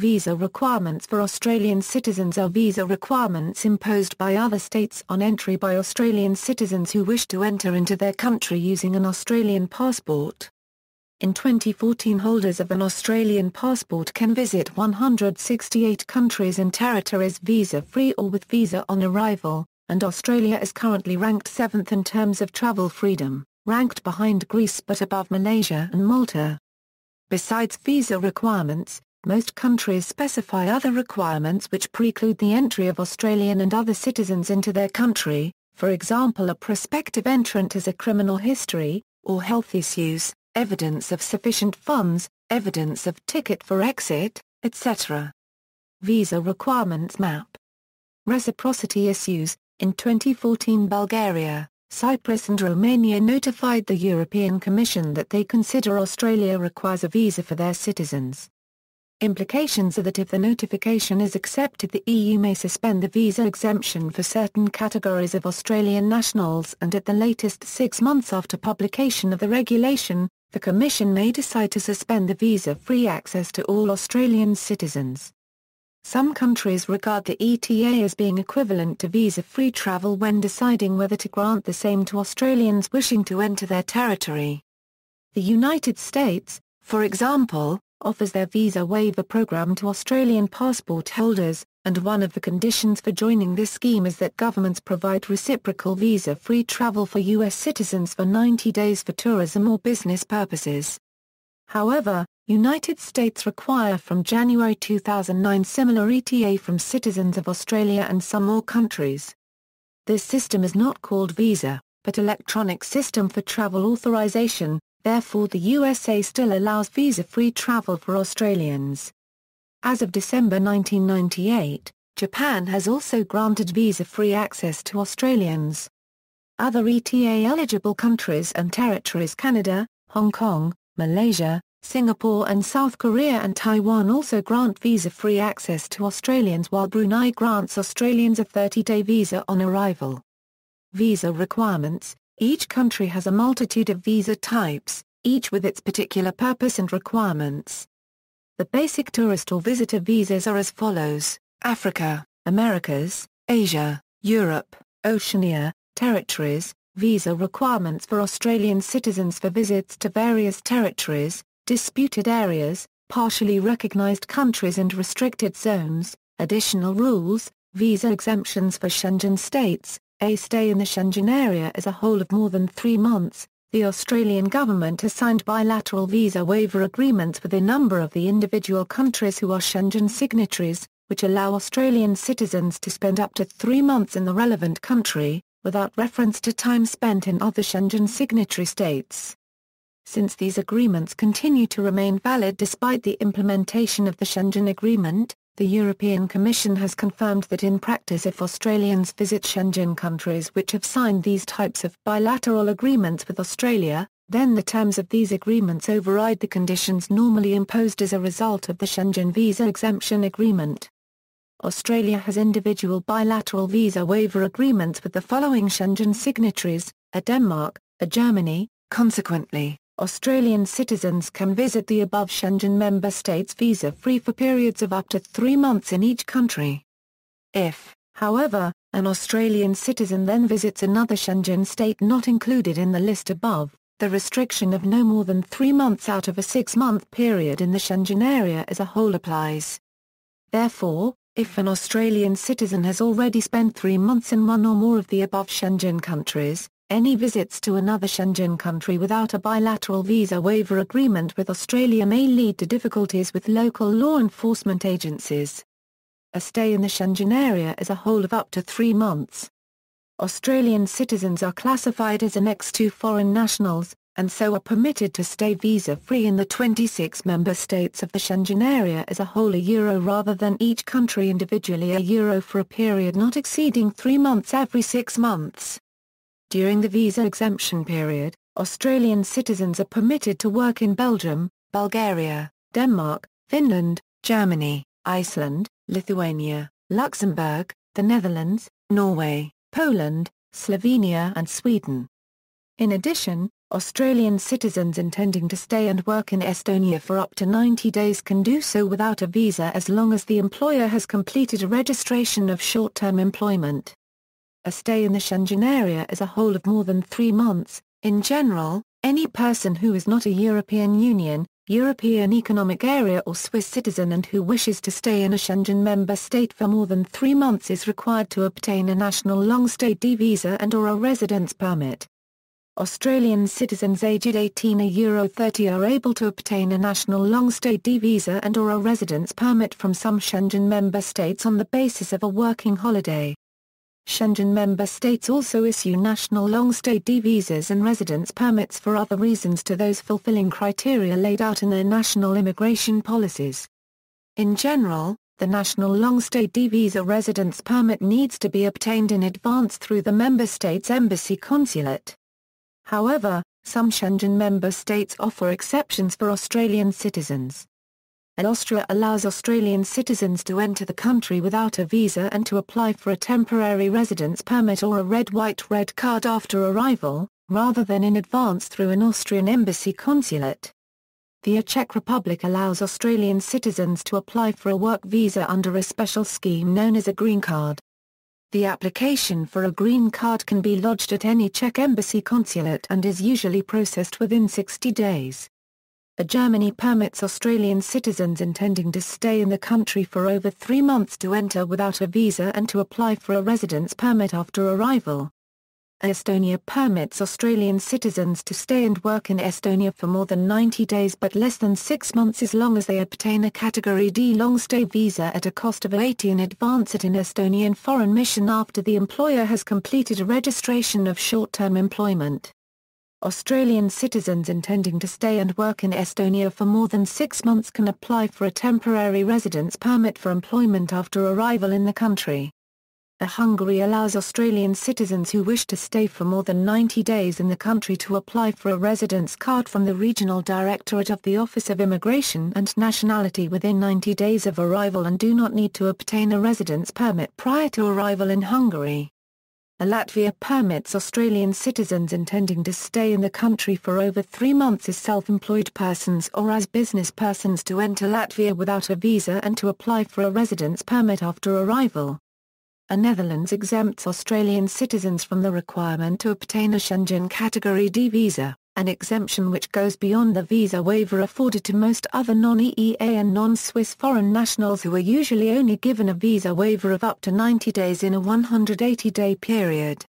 Visa requirements for Australian citizens are visa requirements imposed by other states on entry by Australian citizens who wish to enter into their country using an Australian passport. In 2014, holders of an Australian passport can visit 168 countries and territories visa-free or with visa on arrival, and Australia is currently ranked 7th in terms of travel freedom, ranked behind Greece but above Malaysia and Malta. Besides visa requirements, most countries specify other requirements which preclude the entry of Australian and other citizens into their country, for example a prospective entrant has a criminal history, or health issues, evidence of sufficient funds, evidence of ticket for exit, etc. Visa requirements map. Reciprocity issues. In 2014, Bulgaria, Cyprus and Romania notified the European Commission that they consider Australia requires a visa for their citizens. Implications are that if the notification is accepted, the EU may suspend the visa exemption for certain categories of Australian nationals, and at the latest 6 months after publication of the regulation, the Commission may decide to suspend the visa-free access to all Australian citizens. Some countries regard the ETA as being equivalent to visa-free travel when deciding whether to grant the same to Australians wishing to enter their territory. The United States, for example, offers their visa waiver program to Australian passport holders, and one of the conditions for joining this scheme is that governments provide reciprocal visa-free travel for U.S. citizens for 90 days for tourism or business purposes. However, United States require from January 2009 similar ETA from citizens of Australia and some more countries. This system is not called visa, but electronic system for travel authorization. Therefore the USA still allows visa-free travel for Australians. As of December 1998, Japan has also granted visa-free access to Australians. Other ETA-eligible countries and territories: Canada, Hong Kong, Malaysia, Singapore and South Korea and Taiwan also grant visa-free access to Australians, while Brunei grants Australians a 30-day visa on arrival. Visa requirements. Each country has a multitude of visa types, each with its particular purpose and requirements. The basic tourist or visitor visas are as follows: Africa, Americas, Asia, Europe, Oceania, territories. Visa requirements for Australian citizens for visits to various territories, disputed areas, partially recognised countries and restricted zones. Additional rules. Visa exemptions for Schengen states. A stay in the Schengen area as a whole of more than 3 months. The Australian government has signed bilateral visa waiver agreements with a number of the individual countries who are Schengen signatories, which allow Australian citizens to spend up to 3 months in the relevant country, without reference to time spent in other Schengen signatory states. Since these agreements continue to remain valid despite the implementation of the Schengen Agreement, the European Commission has confirmed that in practice, if Australians visit Schengen countries which have signed these types of bilateral agreements with Australia, then the terms of these agreements override the conditions normally imposed as a result of the Schengen Visa Exemption Agreement. Australia has individual bilateral visa waiver agreements with the following Schengen signatories: a Denmark, a Germany. Consequently, Australian citizens can visit the above Schengen member states visa-free for periods of up to 3 months in each country. If, however, an Australian citizen then visits another Schengen state not included in the list above, the restriction of no more than 3 months out of a 6-month period in the Schengen area as a whole applies. Therefore, if an Australian citizen has already spent 3 months in one or more of the above Schengen countries, any visits to another Schengen country without a bilateral visa waiver agreement with Australia may lead to difficulties with local law enforcement agencies. A stay in the Schengen area as a whole of up to 3 months. Australian citizens are classified as annexed to foreign nationals, and so are permitted to stay visa-free in the 26 member states of the Schengen area as a whole €1 rather than each country individually €1 for a period not exceeding 3 months every 6 months. During the visa exemption period, Australian citizens are permitted to work in Belgium, Bulgaria, Denmark, Finland, Germany, Iceland, Lithuania, Luxembourg, the Netherlands, Norway, Poland, Slovenia and Sweden. In addition, Australian citizens intending to stay and work in Estonia for up to 90 days can do so without a visa as long as the employer has completed a registration of short-term employment. A stay in the Schengen area as a whole of more than 3 months. In general, any person who is not a European Union, European Economic Area or Swiss citizen and who wishes to stay in a Schengen member state for more than 3 months is required to obtain a national long-stay D visa and/or a residence permit. Australian citizens aged 18 are able to obtain a national long-stay D visa and/or a residence permit from some Schengen member states on the basis of a working holiday. Schengen member states also issue national long-stay D visas and residence permits for other reasons to those fulfilling criteria laid out in their national immigration policies. In general, the national long-stay D visa residence permit needs to be obtained in advance through the member state's embassy consulate. However, some Schengen member states offer exceptions for Australian citizens. Austria allows Australian citizens to enter the country without a visa and to apply for a temporary residence permit or a red card after arrival, rather than in advance through an Austrian embassy consulate. The Czech Republic allows Australian citizens to apply for a work visa under a special scheme known as a green card. The application for a green card can be lodged at any Czech embassy consulate and is usually processed within 60 days. Germany permits Australian citizens intending to stay in the country for over 3 months to enter without a visa and to apply for a residence permit after arrival. Estonia permits Australian citizens to stay and work in Estonia for more than 90 days but less than 6 months as long as they obtain a Category D long-stay visa at a cost of 80 in advance at an Estonian foreign mission after the employer has completed a registration of short-term employment. Australian citizens intending to stay and work in Estonia for more than 6 months can apply for a temporary residence permit for employment after arrival in the country. Hungary allows Australian citizens who wish to stay for more than 90 days in the country to apply for a residence card from the Regional Directorate of the Office of Immigration and Nationality within 90 days of arrival and do not need to obtain a residence permit prior to arrival in Hungary. Latvia permits Australian citizens intending to stay in the country for over 3 months as self-employed persons or as business persons to enter Latvia without a visa and to apply for a residence permit after arrival. Netherlands exempts Australian citizens from the requirement to obtain a Schengen Category D visa, an exemption which goes beyond the visa waiver afforded to most other non-EEA and non-Swiss foreign nationals who are usually only given a visa waiver of up to 90 days in a 180-day period.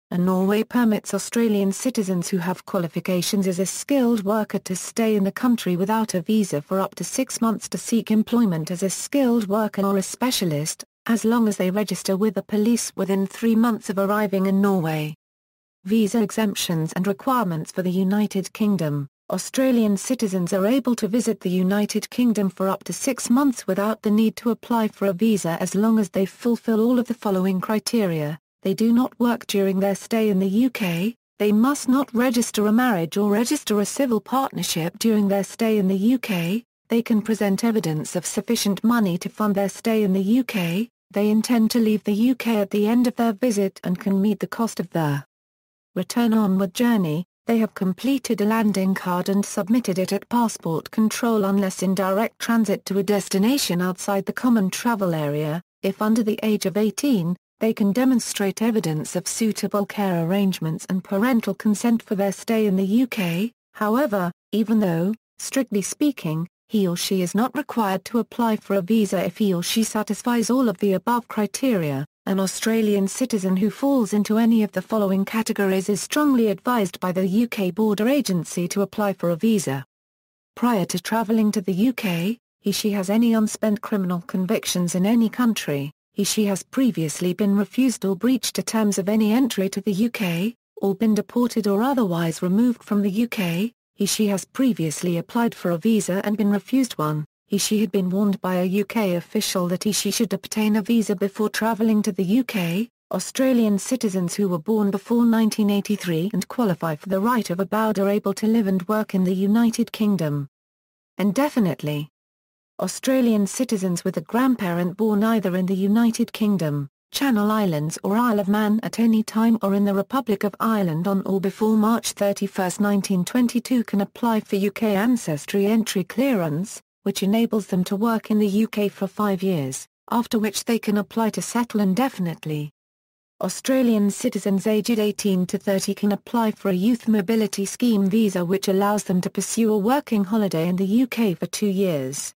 Norway permits Australian citizens who have qualifications as a skilled worker to stay in the country without a visa for up to 6 months to seek employment as a skilled worker or a specialist, as long as they register with the police within 3 months of arriving in Norway. Visa exemptions and requirements for the United Kingdom. Australian citizens are able to visit the United Kingdom for up to 6 months without the need to apply for a visa as long as they fulfil all of the following criteria. They do not work during their stay in the UK, they must not register a marriage or register a civil partnership during their stay in the UK, they can present evidence of sufficient money to fund their stay in the UK, they intend to leave the UK at the end of their visit and can meet the cost of their return onward journey, they have completed a landing card and submitted it at passport control unless in direct transit to a destination outside the common travel area. If under the age of 18, they can demonstrate evidence of suitable care arrangements and parental consent for their stay in the UK. However, even though, strictly speaking, he or she is not required to apply for a visa if he or she satisfies all of the above criteria, an Australian citizen who falls into any of the following categories is strongly advised by the UK Border Agency to apply for a visa. Prior to travelling to the UK, he/she has any unspent criminal convictions in any country, he/she has previously been refused or breached the terms of any entry to the UK, or been deported or otherwise removed from the UK, he/she has previously applied for a visa and been refused one. He/she had been warned by a UK official that he/she should obtain a visa before travelling to the UK. Australian citizens who were born before 1983 and qualify for the right of abode are able to live and work in the United Kingdom indefinitely. Australian citizens with a grandparent born either in the United Kingdom, Channel Islands or Isle of Man at any time or in the Republic of Ireland on or before March 31, 1922 can apply for UK ancestry entry clearance, which enables them to work in the UK for 5 years, after which they can apply to settle indefinitely. Australian citizens aged 18 to 30 can apply for a Youth Mobility Scheme visa which allows them to pursue a working holiday in the UK for 2 years.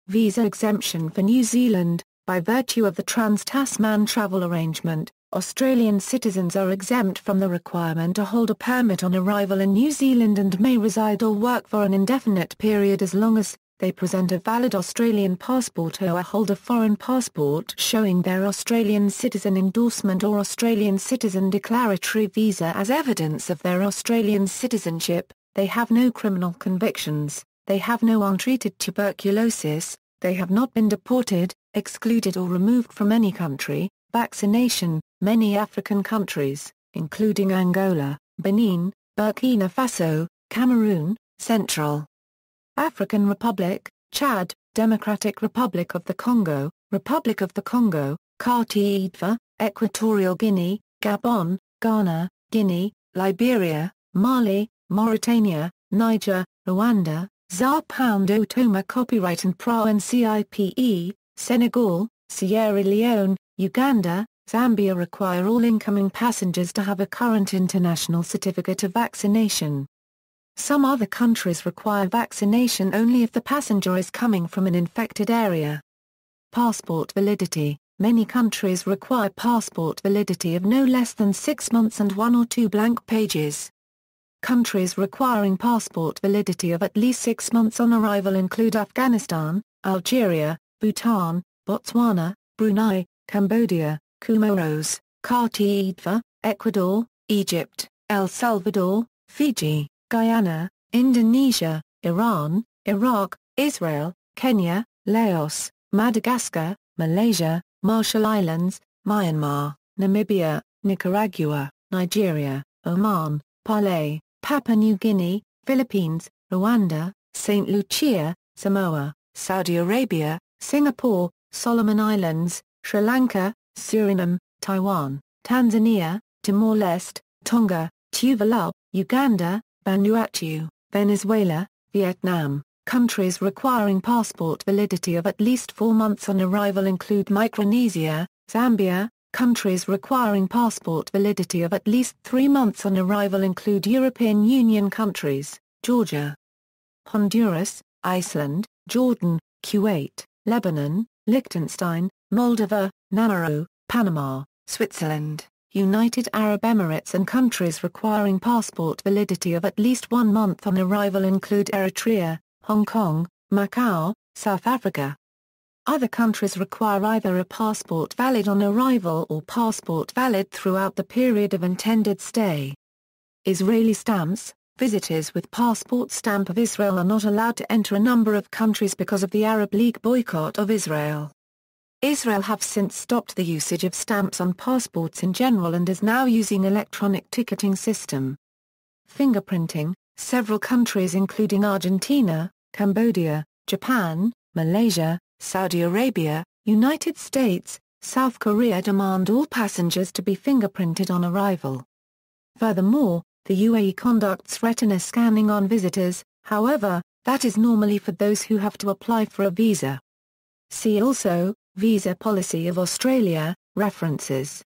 Visa exemption for New Zealand. By virtue of the Trans-Tasman travel arrangement, Australian citizens are exempt from the requirement to hold a permit on arrival in New Zealand and may reside or work for an indefinite period as long as they present a valid Australian passport or hold a foreign passport showing their Australian citizen endorsement or Australian citizen declaratory visa as evidence of their Australian citizenship. They have no criminal convictions, they have no untreated tuberculosis, they have not been deported, excluded or removed from any country. Vaccination. Many African countries, including Angola, Benin, Burkina Faso, Cameroon, Central African Republic, Chad, Democratic Republic of the Congo, Carte d'Ivoire, Equatorial Guinea, Gabon, Ghana, Guinea, Liberia, Mali, Mauritania, Niger, Rwanda, Sao Tome Copyright and PRO-NCIPE, Senegal, Sierra Leone, Uganda, Zambia require all incoming passengers to have a current international certificate of vaccination. Some other countries require vaccination only if the passenger is coming from an infected area. Passport validity. Many countries require passport validity of no less than 6 months and 1 or 2 blank pages. Countries requiring passport validity of at least 6 months on arrival include Afghanistan, Algeria, Bhutan, Botswana, Brunei, Cambodia, Comoros, Carte d'Ivoire, Ecuador, Egypt, El Salvador, Fiji, Guyana, Indonesia, Iran, Iraq, Israel, Kenya, Laos, Madagascar, Malaysia, Marshall Islands, Myanmar, Namibia, Nicaragua, Nigeria, Oman, Palau, Papua New Guinea, Philippines, Rwanda, St. Lucia, Samoa, Saudi Arabia, Singapore, Solomon Islands, Sri Lanka, Suriname, Taiwan, Tanzania, Timor-Leste, Tonga, Tuvalu, Uganda, Vanuatu, Venezuela, Vietnam. Countries requiring passport validity of at least 4 months on arrival include Micronesia, Zambia. Countries requiring passport validity of at least 3 months on arrival include European Union countries, Georgia, Honduras, Iceland, Jordan, Kuwait, Lebanon, Liechtenstein, Moldova, Nauru, Panama, Switzerland, United Arab Emirates and countries requiring passport validity of at least 1 month on arrival include Eritrea, Hong Kong, Macau, South Africa. Other countries require either a passport valid on arrival or passport valid throughout the period of intended stay. Israeli stamps. Visitors with passport stamp of Israel are not allowed to enter a number of countries because of the Arab League boycott of Israel. Israel have since stopped the usage of stamps on passports in general and is now using electronic ticketing system. Fingerprinting. Several countries including Argentina, Cambodia, Japan, Malaysia, Saudi Arabia, United States, South Korea demand all passengers to be fingerprinted on arrival. Furthermore, the UAE conducts retina scanning on visitors, however, that is normally for those who have to apply for a visa. See also, Visa Policy of Australia, References.